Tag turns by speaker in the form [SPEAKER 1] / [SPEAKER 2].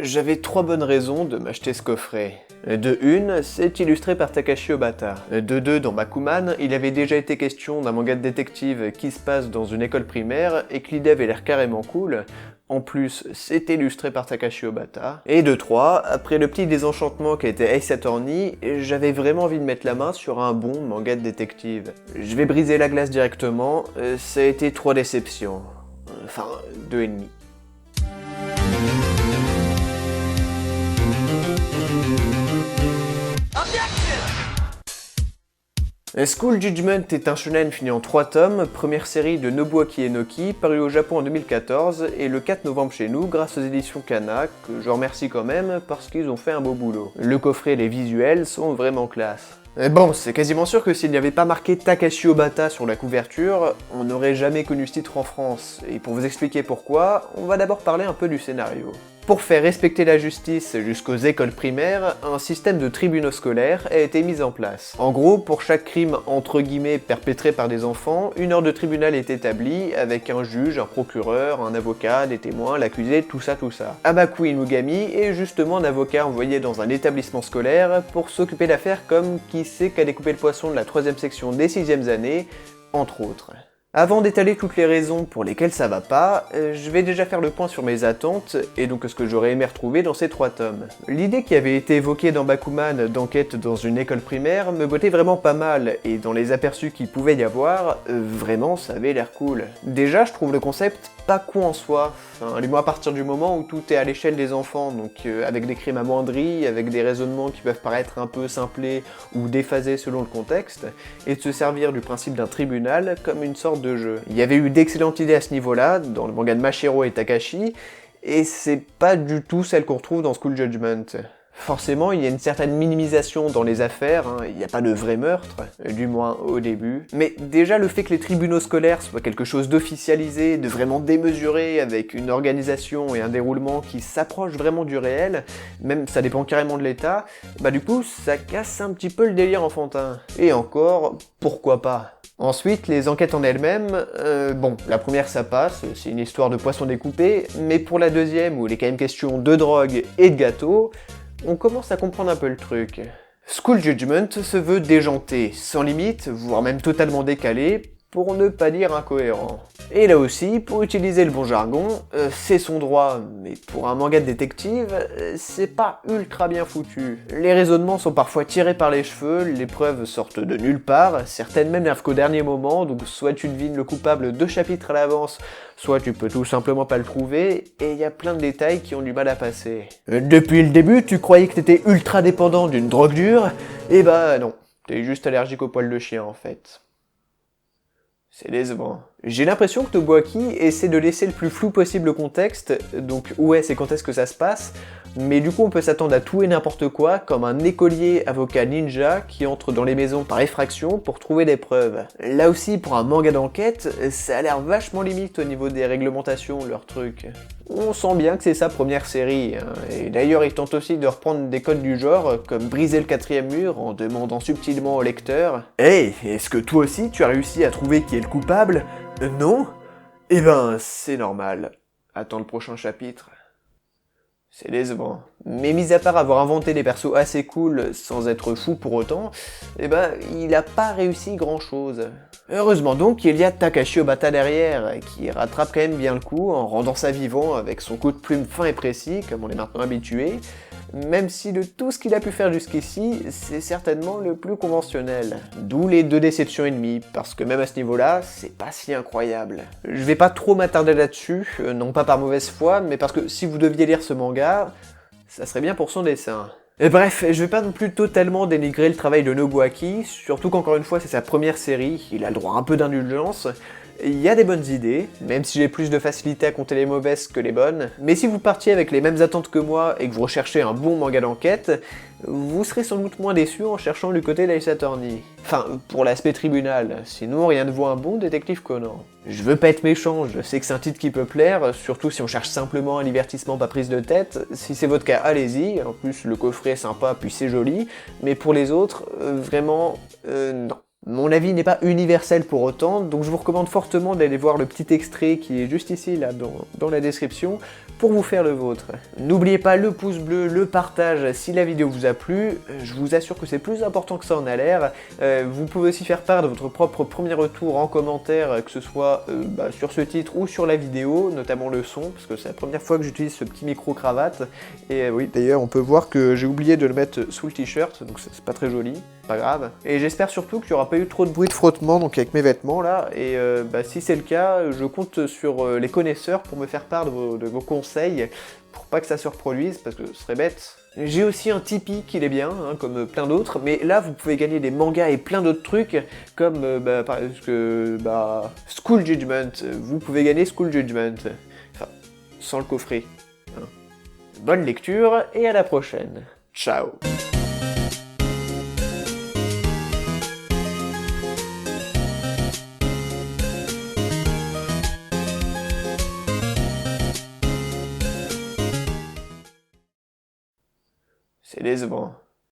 [SPEAKER 1] J'avais 3 bonnes raisons de m'acheter ce coffret. De une, c'est illustré par Takashi Obata. De deux, dans Bakuman, il avait déjà été question d'un manga de détective qui se passe dans une école primaire et que l'idée avait l'air carrément cool. En plus, c'est illustré par Takashi Obata. Et de 3, après le petit désenchantement qui était Ace Attorney, j'avais vraiment envie de mettre la main sur un bon manga de détective. Je vais briser la glace directement, ça a été 3 déceptions. Enfin, 2,5. School Judgment est un shonen fini en 3 tomes, première série de Nobuaki Enoki, paru au Japon en 2014 et le 4 novembre chez nous grâce aux éditions Kana, que je remercie quand même parce qu'ils ont fait un beau boulot. Le coffret et les visuels sont vraiment classe. Et bon, c'est quasiment sûr que s'il n'y avait pas marqué Takashi Obata sur la couverture, on n'aurait jamais connu ce titre en France. Et pour vous expliquer pourquoi, on va d'abord parler un peu du scénario. Pour faire respecter la justice jusqu'aux écoles primaires, un système de tribunaux scolaires a été mis en place. En gros, pour chaque crime entre guillemets perpétré par des enfants, une heure de tribunal est établie avec un juge, un procureur, un avocat, des témoins, l'accusé, tout ça. Abaku Inugami est justement un avocat envoyé dans un établissement scolaire pour s'occuper d'affaires comme qui sait qu'a découpé le poisson de la 3ème section des 6e années, entre autres. Avant d'étaler toutes les raisons pour lesquelles ça va pas, je vais déjà faire le point sur mes attentes, et donc ce que j'aurais aimé retrouver dans ces 3 tomes. L'idée qui avait été évoquée dans Bakuman d'enquête dans une école primaire me bottait vraiment pas mal, et dans les aperçus qu'il pouvait y avoir, vraiment ça avait l'air cool. Déjà, je trouve le concept pas con en soi, enfin, du moins à partir du moment où tout est à l'échelle des enfants, donc avec des crimes amoindris, avec des raisonnements qui peuvent paraître un peu simplés ou déphasés selon le contexte, et de se servir du principe d'un tribunal comme une sorte de jeu. Il y avait eu d'excellentes idées à ce niveau-là, dans le manga de Mashiro et Takashi, et c'est pas du tout celle qu'on retrouve dans School Judgment. Forcément, il y a une certaine minimisation dans les affaires, il n'y a pas de vrai meurtre, du moins au début. Mais déjà le fait que les tribunaux scolaires soient quelque chose d'officialisé, de vraiment démesuré, avec une organisation et un déroulement qui s'approchent vraiment du réel, même ça dépend carrément de l'état, bah du coup ça casse un petit peu le délire enfantin. Et encore, pourquoi pas ? Ensuite, les enquêtes en elles-mêmes, bon, la première ça passe, c'est une histoire de poisson découpé, mais pour la deuxième, où il est quand même question de drogue et de gâteau, on commence à comprendre un peu le truc. School Judgment se veut déjanté, sans limite, voire même totalement décalé, pour ne pas dire incohérent. Et là aussi, pour utiliser le bon jargon, c'est son droit, mais pour un manga de détective, c'est pas ultra bien foutu. Les raisonnements sont parfois tirés par les cheveux, les preuves sortent de nulle part, certaines même n'arrivent qu'au dernier moment, donc soit tu devines le coupable 2 chapitres à l'avance, soit tu peux tout simplement pas le trouver, et il y a plein de détails qui ont du mal à passer. Depuis le début, tu croyais que t'étais ultra dépendant d'une drogue dure, et bah non, t'es juste allergique aux poils de chien en fait. C'est décevant. J'ai l'impression que Nobuaki essaie de laisser le plus flou possible le contexte, donc où est-ce et quand est-ce que ça se passe, mais du coup on peut s'attendre à tout et n'importe quoi, comme un écolier avocat ninja qui entre dans les maisons par effraction pour trouver des preuves. Là aussi, pour un manga d'enquête, ça a l'air vachement limite au niveau des réglementations, leur truc. On sent bien que c'est sa première série, et d'ailleurs il tente aussi de reprendre des codes du genre, comme briser le 4ème mur en demandant subtilement au lecteur « Hey, est-ce que toi aussi tu as réussi à trouver qui est le coupable ? Non ? Eh ben, c'est normal. Attends le prochain chapitre. » C'est décevant. Mais mis à part avoir inventé des persos assez cool sans être fou pour autant, eh ben, il a pas réussi grand chose. Heureusement donc qu'il y a Takashi Obata derrière, qui rattrape quand même bien le coup en rendant ça vivant avec son coup de plume fin et précis, comme on est maintenant habitué, même si de tout ce qu'il a pu faire jusqu'ici, c'est certainement le plus conventionnel. D'où les 2 déceptions et demie, parce que même à ce niveau-là, c'est pas si incroyable. Je vais pas trop m'attarder là-dessus, non pas par mauvaise foi, mais parce que si vous deviez lire ce manga, ça serait bien pour son dessin. Bref, je vais pas non plus totalement dénigrer le travail de Nobuaki, surtout qu'encore une fois c'est sa première série, il a le droit à un peu d'indulgence. Il y a des bonnes idées, même si j'ai plus de facilité à compter les mauvaises que les bonnes, mais si vous partiez avec les mêmes attentes que moi et que vous recherchez un bon manga d'enquête, vous serez sans doute moins déçu en cherchant du côté d'Ace Attorney. Enfin, pour l'aspect tribunal, sinon rien ne vaut un bon détective Conan. Je veux pas être méchant, je sais que c'est un titre qui peut plaire, surtout si on cherche simplement un divertissement pas prise de tête. Si c'est votre cas, allez-y, en plus le coffret est sympa puis c'est joli, mais pour les autres, vraiment, non. Mon avis n'est pas universel pour autant, donc je vous recommande fortement d'aller voir le petit extrait qui est juste ici, là, dans la description, pour vous faire le vôtre. N'oubliez pas le pouce bleu, le partage si la vidéo vous a plu, je vous assure que c'est plus important que ça en a l'air. Vous pouvez aussi faire part de votre propre premier retour en commentaire, que ce soit sur ce titre ou sur la vidéo, notamment le son, parce que c'est la première fois que j'utilise ce petit micro-cravate. Et oui, d'ailleurs, on peut voir que j'ai oublié de le mettre sous le t-shirt, donc c'est pas très joli, pas grave. Et j'espère surtout qu'il n'y aura pas eu trop de bruit de frottement donc avec mes vêtements là, et si c'est le cas, je compte sur les connaisseurs pour me faire part de vos conseils, pour pas que ça se reproduise, parce que ce serait bête. J'ai aussi un Tipeee qui est bien, hein, comme plein d'autres, mais là vous pouvez gagner des mangas et plein d'autres trucs, comme par exemple School Judgment, vous pouvez gagner School Judgment, enfin, sans le coffret. Hein. Bonne lecture, et à la prochaine. Ciao. C'est décevant.